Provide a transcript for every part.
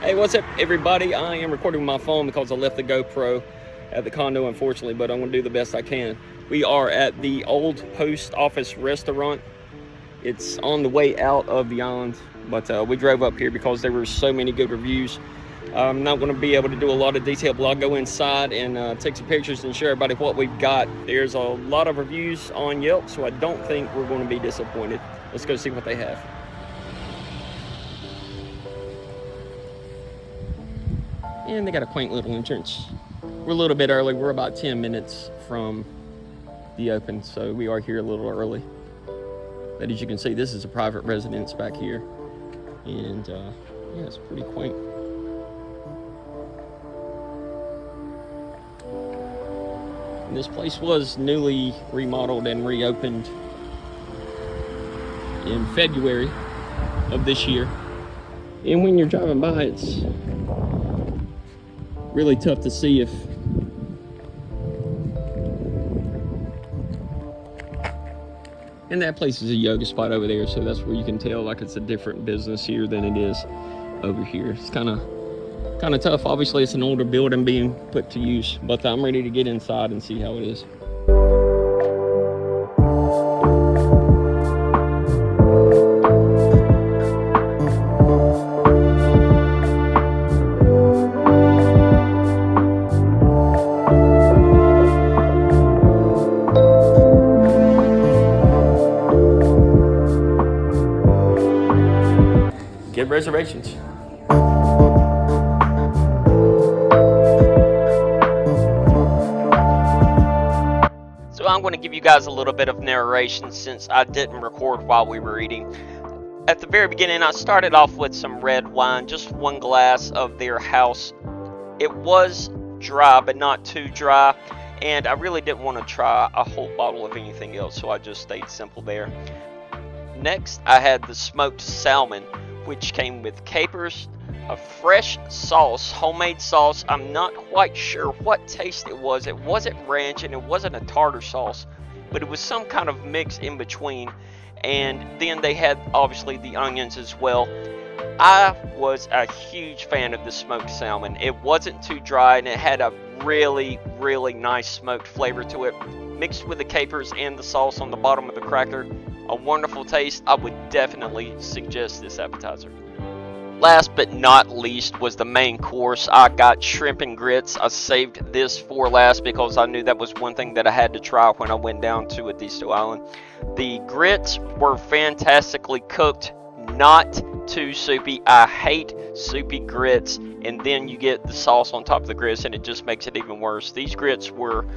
Hey, what's up, everybody? I am recording with my phone because I left the GoPro at the condo, unfortunately, but I'm going to do the best I can. We are at the old post office restaurant. It's on the way out of the island, but we drove up here because there were so many good reviews. I'm not going to be able to do a lot of detail, but I'll go inside and take some pictures and show everybody what we've got. There's a lot of reviews on Yelp, so I don't think we're going to be disappointed. Let's go see what they have. And they got a quaint little entrance. We're a little bit early. We're about 10 minutes from the open, so we are here a little early. But as you can see, this is a private residence back here. And yeah, it's pretty quaint. And this place was newly remodeled and reopened in February of this year. And when you're driving by, it's really tough to see if and that place is a yoga spot over there, so that's where you can tell like it's a different business here than it is over here. It's kind of tough. Obviously it's an older building being put to use, but I'm ready to get inside and see how it is. Get reservations. So I'm going to give you guys a little bit of narration since I didn't record while we were eating. At the very beginning, I started off with some red wine, just one glass of their house. It was dry, but not too dry, and I really didn't want to try a whole bottle of anything else, so I just stayed simple there. Next, I had the smoked salmon, which came with capers, a fresh sauce, homemade sauce. I'm not quite sure what taste it was. It wasn't ranch and it wasn't a tartar sauce, but it was some kind of mix in between. And then they had obviously the onions as well. I was a huge fan of the smoked salmon. It wasn't too dry and it had a really, really nice smoked flavor to it, mixed with the capers and the sauce on the bottom of the cracker. A wonderful taste. I would definitely suggest this appetizer. Last but not least was the main course. I got shrimp and grits. I saved this for last because I knew that was one thing that I had to try when I went down to Editso Island. The grits were fantastically cooked, not too soupy. I hate soupy grits, and then you get the sauce on top of the grits and it just makes it even worse. These grits were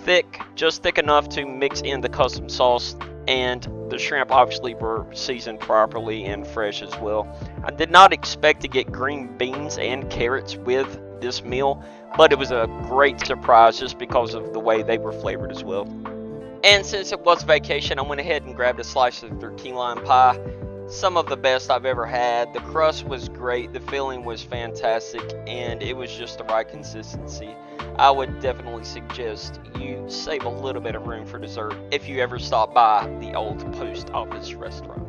thick, just thick enough to mix in the custom sauce, and the shrimp obviously were seasoned properly and fresh as well. I did not expect to get green beans and carrots with this meal, but it was a great surprise just because of the way they were flavored as well. And since it was vacation, I went ahead and grabbed a slice of their key lime pie. Some of the best I've ever had. The crust was great, the filling was fantastic, and it was just the right consistency. I would definitely suggest you save a little bit of room for dessert if you ever stop by the old post office restaurant.